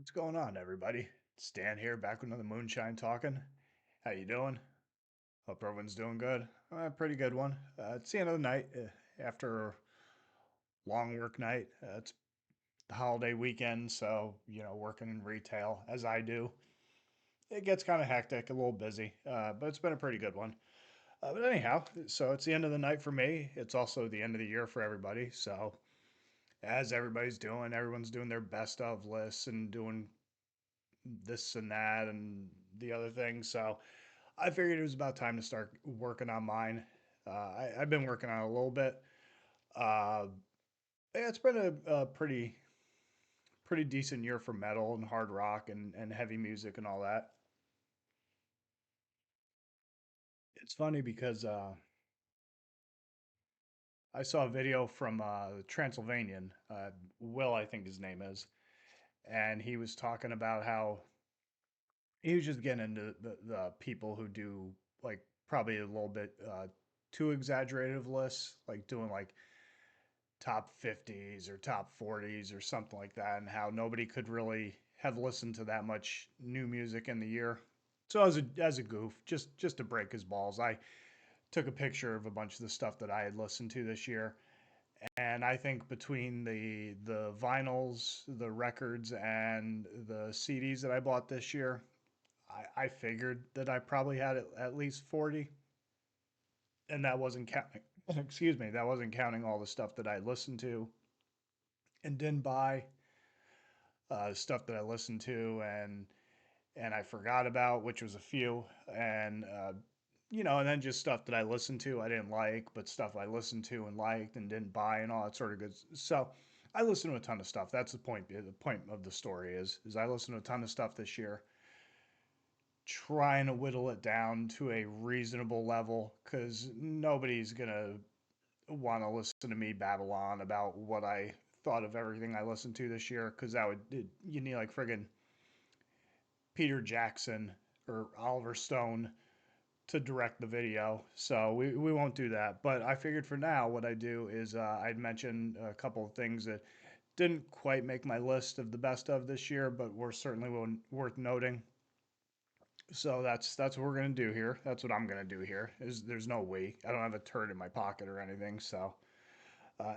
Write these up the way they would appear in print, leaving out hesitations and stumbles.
What's going on, everybody? Stan here, back with another moonshine talking. How you doing? Hope everyone's doing good. Pretty good one. It's the end of the night after a long work night. It's the holiday weekend, so working in retail as I do, it gets kind of hectic, a little busy, but it's been a pretty good one. But anyhow, so it's the end of the night for me. It's also the end of the year for everybody. So as everyone's doing their best of lists and doing this and that and the other thing. So I figured it was about time to start working on mine. I've been working on it a little bit. Uh, yeah, it's been a pretty decent year for metal and hard rock and heavy music and all that. It's funny because I saw a video from Transylvanian, Will, I think his name is, and he was talking about how he was just getting into the people who do like probably a little bit too exaggerated of lists, like doing like top 50s or top 40s or something like that, and how nobody could really have listened to that much new music in the year. So as a goof, just to break his balls, I took a picture of a bunch of the stuff that I had listened to this year, and I think between the vinyls, the records, and the CDs that I bought this year, I figured that I probably had at least 40, and that wasn't counting. Excuse me, that wasn't counting all the stuff that I listened to and didn't buy, stuff that I listened to and I forgot about, which was a few, and and then just stuff that I listened to I didn't like, but stuff I listened to and liked and didn't buy and all that sort of good. So I listened to a ton of stuff. That's the point. The point of the story is I listened to a ton of stuff this year, trying to whittle it down to a reasonable level because nobody's gonna want to listen to me babble on about what I thought of everything I listened to this year because you need like friggin' Peter Jackson or Oliver Stone to direct the video. So we won't do that. But I figured for now, what I do is I'd mention a couple of things that didn't quite make my list of the best of this year, but were certainly worth noting. So that's what we're gonna do here. That's what I'm gonna do here. Is there's no we. I don't have a turd in my pocket or anything. So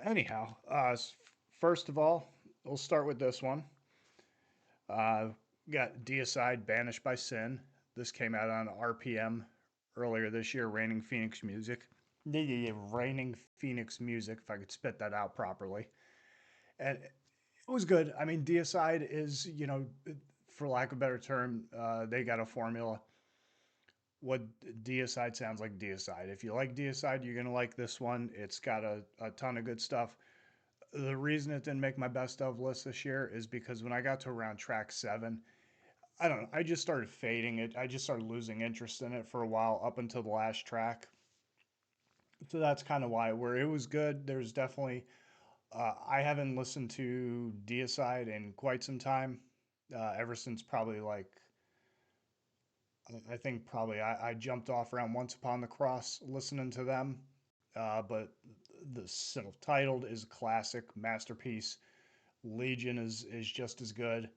anyhow, first of all, we'll start with this one. Uh, got Deicide Banished by Sin. This came out on RPM earlier this year, Raining Phoenix Music. Yeah, yeah, yeah, Raining Phoenix Music, if I could spit that out properly. And it was good. I mean, Deicide is, for lack of a better term, they got a formula. What Deicide sounds like Deicide. If you like Deicide, you're going to like this one. It's got a ton of good stuff. The reason it didn't make my best of list this year is because when I got to around track 7, I don't know. I just started fading it. I just started losing interest in it for a while up until the last track. So that's kind of why. Where it was good, there's definitely. I haven't listened to Deicide in quite some time. Ever since probably like I think probably I jumped off around Once Upon the Cross listening to them. But the self-titled is a classic masterpiece. Legion is just as good.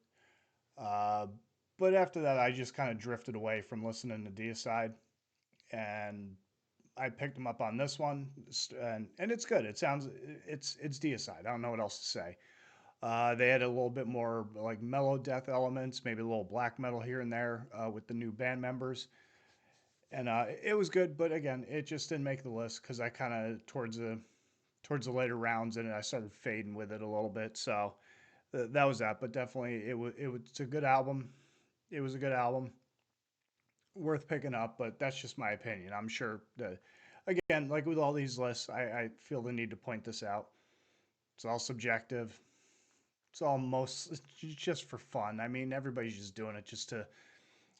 Uh, but after that, I just kind of drifted away from listening to Deicide, and I picked him up on this one, and it's good. It's Deicide. I don't know what else to say. They had a little bit more like mellow death elements, maybe a little black metal here and there with the new band members, and it was good. But again, it just didn't make the list because I kind of towards the later rounds and I started fading with it a little bit. So that was that. But definitely, it's a good album. It was a good album, worth picking up. But that's just my opinion. I'm sure that again, like with all these lists, I feel the need to point this out. It's all subjective. It's just for fun. I mean, everybody's just doing it just to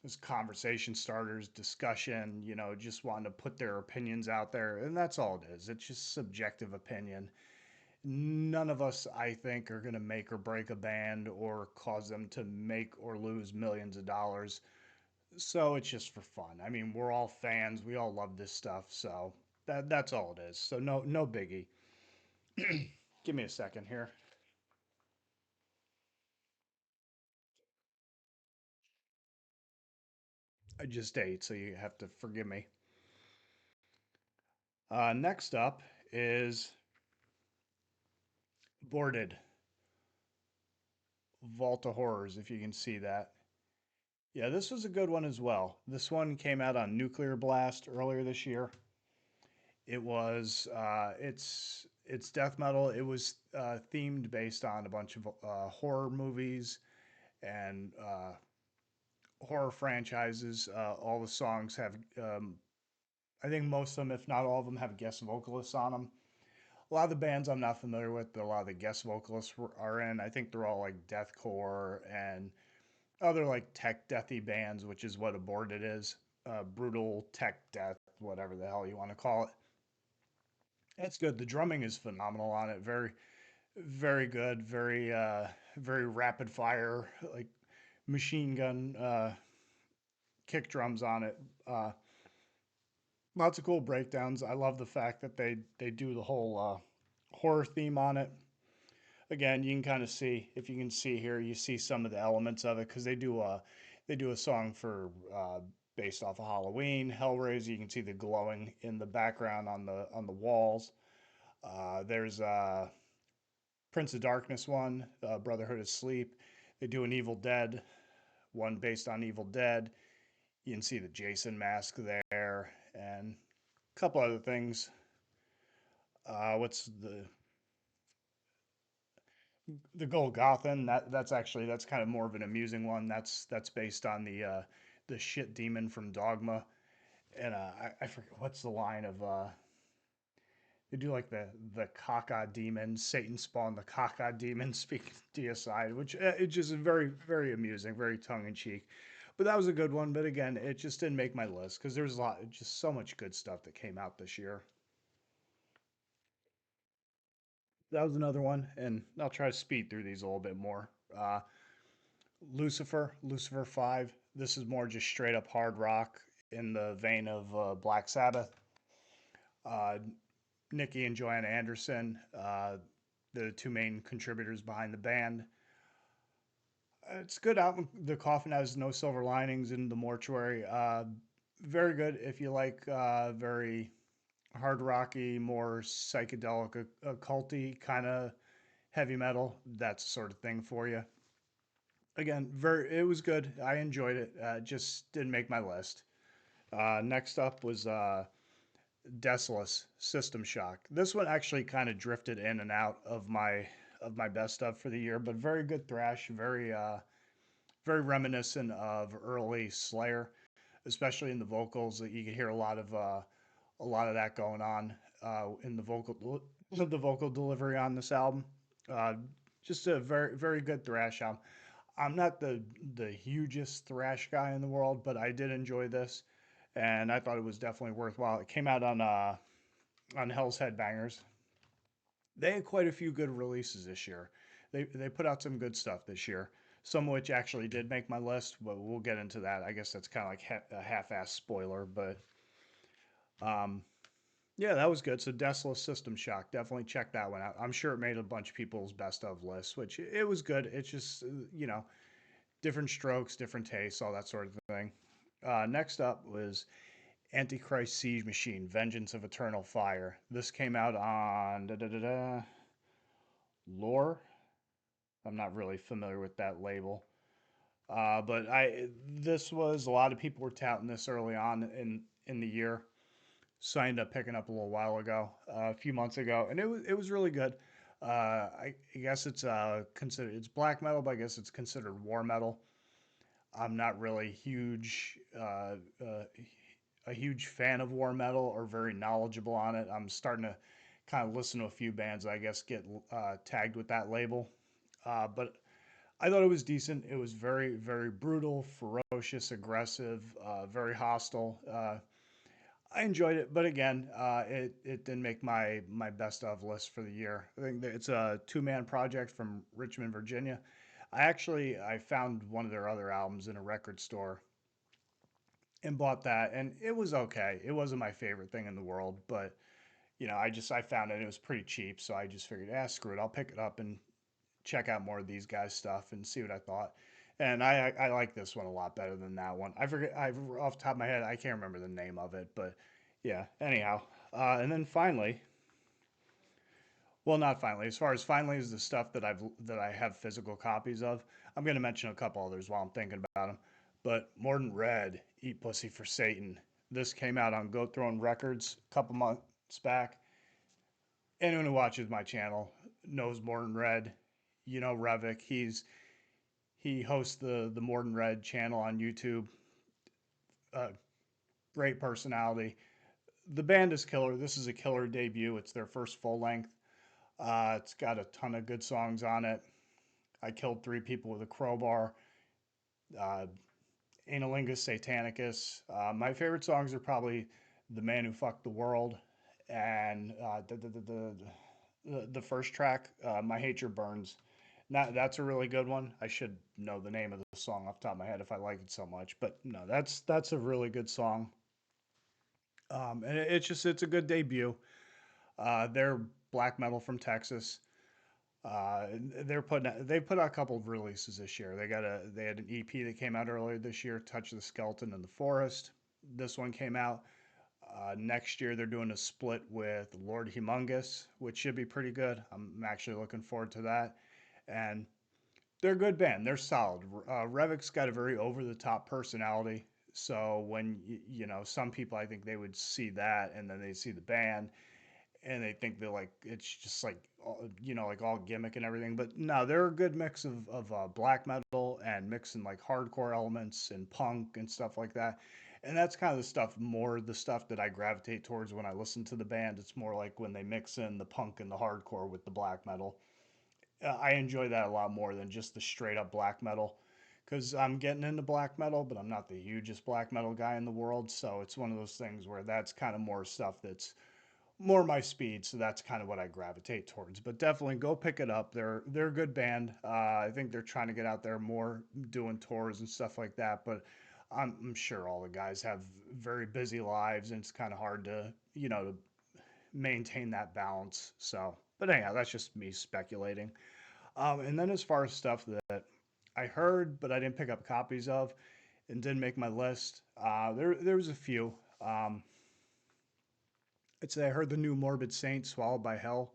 as conversation starters, discussion, just wanting to put their opinions out there. And that's all it is. It's just subjective opinion. None of us, I think, are going to make or break a band or cause them to make or lose millions of dollars. So it's just for fun. I mean, we're all fans. We all love this stuff. So that's all it is. So no biggie. Give me a second here. I just ate, so you have to forgive me. Next up is Boarded Vault of Horrors, if you can see that. Yeah, this was a good one as well. This one came out on Nuclear Blast earlier this year. It's death metal. It was themed based on a bunch of horror movies and horror franchises. All the songs have, I think most of them, if not all of them, have guest vocalists on them. A lot of the bands I'm not familiar with, but a lot of the guest vocalists are in. I think they're all like deathcore and other like tech deathy bands, which is what Aborted is. Brutal tech death, whatever the hell you want to call it. It's good. The drumming is phenomenal on it. Very, very good. Very rapid fire, like machine gun kick drums on it. Uh, Lots of cool breakdowns. I love the fact that they do the whole horror theme on it. Again, you can kind of see, if you can see here, you see some of the elements of it because they do a song for based off of Halloween, Hellraiser. You can see the glowing in the background on the walls. There's Prince of Darkness one, Brotherhood of Sleep. They do an Evil Dead one based on Evil Dead. You can see the Jason mask there and a couple other things. What's the Golgothan? That's kind of more of an amusing one. That's based on the shit demon from Dogma, and I forget what's the line of they do like the Kaka demon. Satan spawned the Kaka demon. Speaking deicide, which it just is very very amusing, very tongue in cheek. But that was a good one. But again, it just didn't make my list because there's a lot, just so much good stuff that came out this year. That was another one, and I'll try to speed through these a little bit more. Lucifer 5. This is more just straight up hard rock in the vein of Black Sabbath. Uh, Nikki and Joanna Anderson, the two main contributors behind the band. It's a good album. The Coffin has no silver linings in the mortuary. Very good if you like very hard rocky, more psychedelic, occulty kind of heavy metal. That's the sort of thing for you. Again, it was good. I enjoyed it. Just didn't make my list. Next up was Desolus System Shock. This one actually kind of drifted in and out of my best stuff for the year, but very good thrash, very reminiscent of early Slayer, especially in the vocals. You can hear a lot of that going on in the vocal delivery on this album. Uh, just a very very good thrash album. I'm not the hugest thrash guy in the world, but I did enjoy this, and I thought it was definitely worthwhile. It came out on Hell's Headbangers. They had quite a few good releases this year. They put out some good stuff this year. Some of which actually did make my list, but we'll get into that. I guess that's kind of like a half-ass spoiler, but um, yeah, that was good. So Desolate System Shock, definitely check that one out. I'm sure it made a bunch of people's best of lists, which it was good. It's just different strokes, different tastes, all that sort of thing. Next up was Antichrist Siege Machine, Vengeance of Eternal Fire. This came out on Lore. I'm not really familiar with that label. But this was a lot of people were touting this early on in the year. Signed up picking up a little while ago, a few months ago, and it was really good. I guess it's black metal, but I guess it's considered war metal. I'm not really a huge fan of war metal or very knowledgeable on it. I'm starting to kind of listen to a few bands I guess get tagged with that label. But I thought it was decent. It was very, very brutal, ferocious, aggressive, very hostile. I enjoyed it, but again, it didn't make my best of list for the year. I think that it's a two-man project from Richmond, Virginia. I found one of their other albums in a record store and bought that, and it was okay. It wasn't my favorite thing in the world, but I found it. And it was pretty cheap, so I just figured, screw it. I'll pick it up and check out more of these guys' stuff and see what I thought. And I like this one a lot better than that one. I forget, I off the top of my head, I can't remember the name of it, but yeah. Anyhow, and then finally, well, not finally. As far as finally is the stuff that I have physical copies of. I'm going to mention a couple others while I'm thinking about them. But Morden Red, Eat Pussy for Satan. This came out on Goat Throne Records a couple months back. Anyone who watches my channel knows Morden Red. You know Revik. He hosts the Morden Red channel on YouTube. Uh, Great personality. The band is killer. This is a killer debut. It's their first full length. It's got a ton of good songs on it. I killed three people with a crowbar. Uh, Analingus Satanicus. My favorite songs are probably "The Man Who Fucked the World" and the first track, "My Hatred Burns." That's a really good one. I should know the name of the song off the top of my head if I like it so much, but no, that's a really good song. And it's a good debut. They're black metal from Texas. Uh, they put out a couple of releases this year. They had an EP that came out earlier this year, "Touch the Skeleton in the Forest." This one came out. Next year they're doing a split with Lord Humongous, which should be pretty good. I'm actually looking forward to that. And they're a good band. They're solid. Revik's got a very over the top personality. So when you know some people, I think they would see that and then they see the band and they think they're like it's just like like all gimmick and everything. But no, they're a good mix of black metal and mixing like hardcore elements and punk and stuff like that. And that's kind of the stuff more the stuff that I gravitate towards when I listen to the band. It's more like when they mix in the punk and the hardcore with the black metal. I enjoy that a lot more than just the straight up black metal because I'm getting into black metal, but I'm not the hugest black metal guy in the world. So it's one of those things where that's kind of more stuff that's more my speed, so that's kind of what I gravitate towards. But definitely go pick it up. They're a good band. I think they're trying to get out there more, doing tours and stuff like that. But I'm sure all the guys have very busy lives, and it's kind of hard to to maintain that balance. So, but anyhow, that's just me speculating. And then as far as stuff that I heard but I didn't pick up copies of and didn't make my list, there was a few. I'd say I heard the new Morbid Saint, Swallowed by Hell.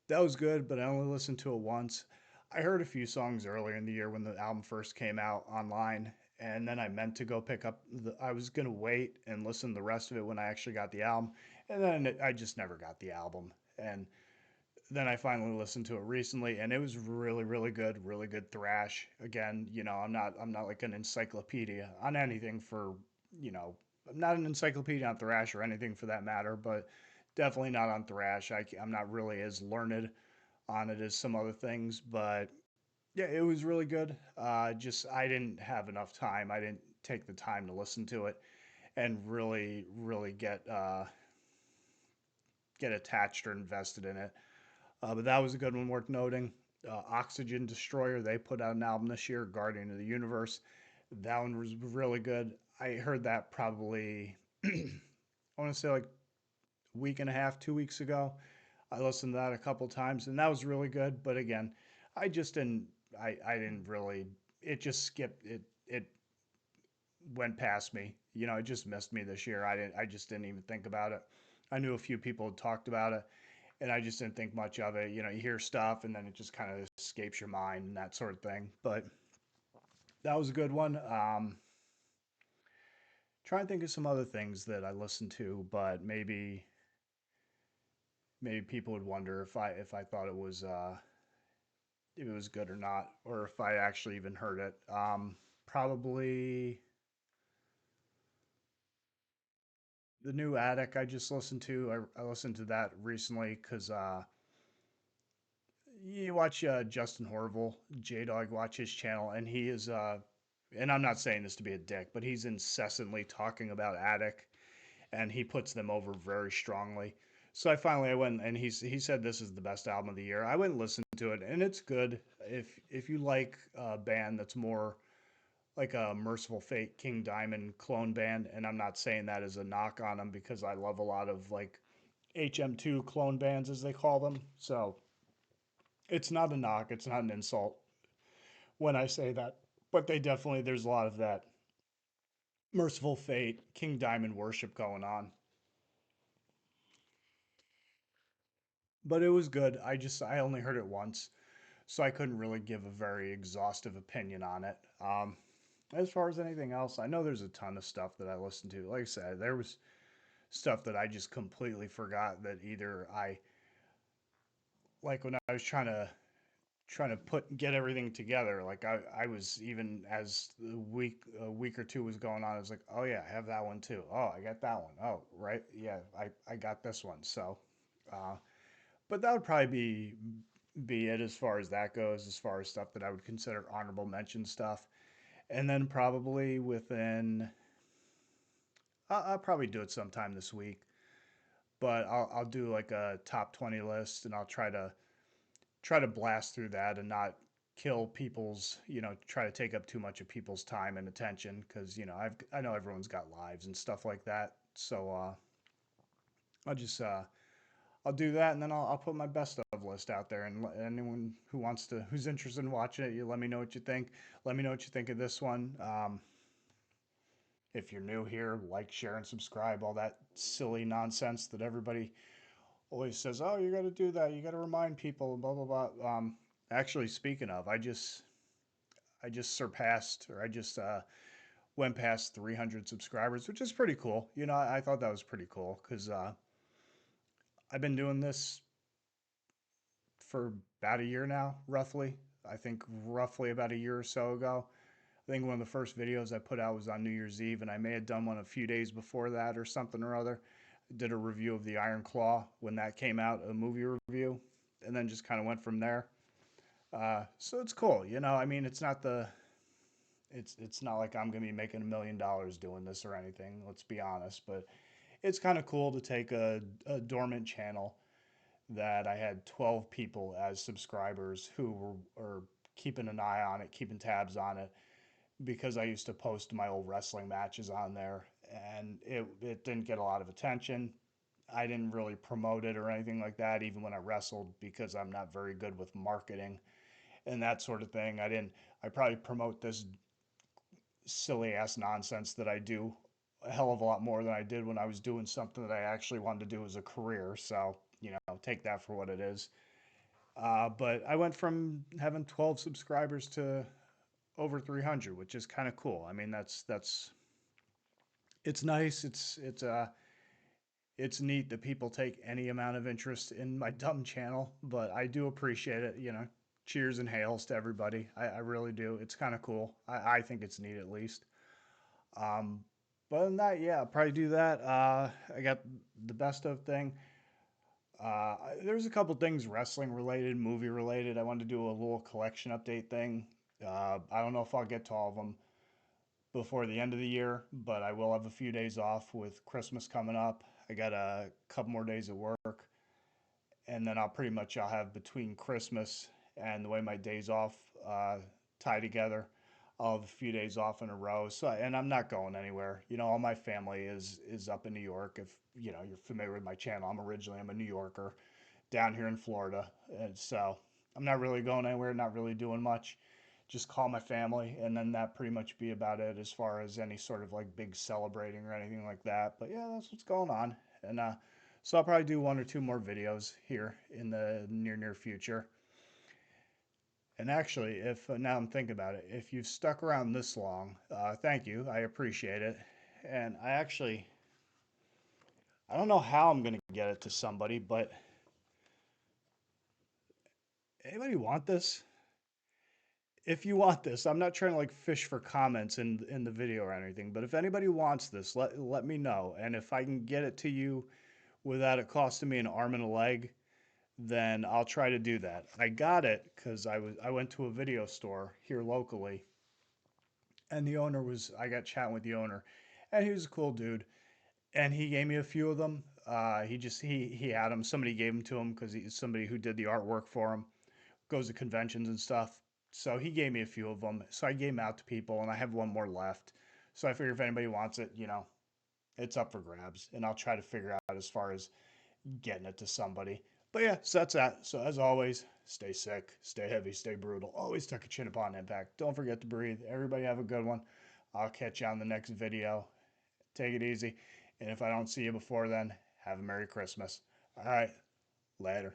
That was good, but I only listened to it once. I heard a few songs earlier in the year when the album first came out online, and then I meant to go pick up I was gonna wait and listen to the rest of it when I actually got the album, and then I just never got the album. And then I finally listened to it recently, and it was really good thrash. Again, I'm not like an encyclopedia on anything for you know, I'm not an encyclopedia on thrash or anything for that matter, but definitely not on thrash. I'm not really as learned on it as some other things, but yeah, it was really good. Just I didn't have enough time. I didn't take the time to listen to it and really get attached or invested in it. But that was a good one worth noting. Oxygen Destroyer, they put out an album this year, Guardian of the Universe. That one was really good. I heard that probably, I want to say like a week and a half, 2 weeks ago. I listened to that a couple times and that was really good. But again, I just didn't, I didn't really, it just skipped, it went past me. It just missed me this year. I just didn't even think about it. I knew a few people had talked about it and I just didn't think much of it. You hear stuff and then it just kind of escapes your mind and that sort of thing. But that was a good one. Try and think of some other things that I listened to, but maybe people would wonder if I thought it was if it was good or not, or if I actually even heard it. Probably the new Attic I just listened to. I listened to that recently because you watch Justin Horville, J Dog, watch his channel, and he is, and I'm not saying this to be a dick, but he's incessantly talking about Attic, and he puts them over very strongly. So I went and he said this is the best album of the year. I went and listened to it, and it's good. If you like a band that's more like a Merciful Fate, King Diamond clone band, and I'm not saying that as a knock on them because I love a lot of like HM2 clone bands as they call them. So it's not a knock, it's not an insult when I say that. But they definitely, there's a lot of that Merciful Fate, King Diamond worship going on. But it was good. I only heard it once, so I couldn't really give a very exhaustive opinion on it. As far as anything else, I know there's a ton of stuff that I listened to. Like I said, there was stuff that I just completely forgot that either I like when I was trying to get everything together. Like I was even as the a week or two was going on, I was like, oh yeah, I have that one too. Oh, I got that one. Oh, right, yeah, I got this one. So, uh, but that would probably be it as far as that goes. As far as stuff that I would consider honorable mention stuff, and then probably within, I'll probably do it sometime this week. But I'll do like a top 20 list, and I'll try to blast through that and not kill people's, try to take up too much of people's time and attention because, I know everyone's got lives and stuff like that. So I'll just I'll do that, and then I'll put my best of list out there, and anyone who's interested in watching it, you let me know what you think. Let me know what you think of this one. If you're new here, like, share, and subscribe. All that silly nonsense that everybody always says, "Oh, you got to do that. You got to remind people." Blah blah blah. Actually, speaking of, I just surpassed, or I just went past 300 subscribers, which is pretty cool. I thought that was pretty cool because I've been doing this for about a year now, roughly. I think roughly about a year or so ago. I think one of the first videos I put out was on New Year's Eve, and I may have done one a few days before that or something or other. Did a review of the Iron Claw when that came out, a movie review, and then just kind of went from there. So it's cool, I mean, it's not like I'm gonna be making $1 million doing this or anything. Let's be honest, but it's kind of cool to take a dormant channel that I had 12 people as subscribers who are keeping an eye on it, keeping tabs on it, because I used to post my old wrestling matches on there, and it didn't get a lot of attention. I didn't really promote it or anything like that, even when I wrestled, because I'm not very good with marketing and that sort of thing. I probably promote this silly ass nonsense that I do a hell of a lot more than I did when I was doing something that I actually wanted to do as a career. So, take that for what it is. But I went from having 12 subscribers to over 300, which is kind of cool. I mean, that's it's nice. It's neat that people take any amount of interest in my dumb channel, but I do appreciate it. Cheers and hails to everybody. I really do. It's kind of cool. I think it's neat at least. Um, but other than that, yeah, I'll probably do that. I got the best of thing. There's a couple things wrestling related, movie related. I wanted to do a little collection update thing. I don't know if I'll get to all of them before the end of the year, but I will have a few days off with Christmas coming up. I got a couple more days at work, and then I'll have between Christmas and the way my days off tie together. I'll have a few days off in a row. So, and I'm not going anywhere. All my family is up in New York. If you're familiar with my channel, I'm a New Yorker down here in Florida, and so I'm not really going anywhere. Not really doing much. Just call my family, and then that pretty much be about it as far as any sort of like big celebrating or anything like that. But yeah, that's what's going on, and so I'll probably do one or two more videos here in the near future. And actually, if now I'm thinking about it, if you've stuck around this long, thank you. I appreciate it. And I don't know how I'm going to get it to somebody, but anybody want this? If you want this, I'm not trying to like fish for comments in the video or anything, but if anybody wants this, let me know. And if I can get it to you without it costing me an arm and a leg, then I'll try to do that. I got it because I went to a video store here locally, and I got chatting with the owner, and he was a cool dude, and he gave me a few of them. He had them. Somebody gave them to him because he's somebody who did the artwork for him, goes to conventions and stuff. So he gave me a few of them. So I gave them out to people, and I have one more left. So I figure if anybody wants it, it's up for grabs, and I'll try to figure out as far as getting it to somebody. But yeah, so that's that. So as always, stay sick, stay heavy, stay brutal. Always tuck a chin upon impact. Don't forget to breathe. Everybody have a good one. I'll catch you on the next video. Take it easy. And if I don't see you before then, have a Merry Christmas. All right, later.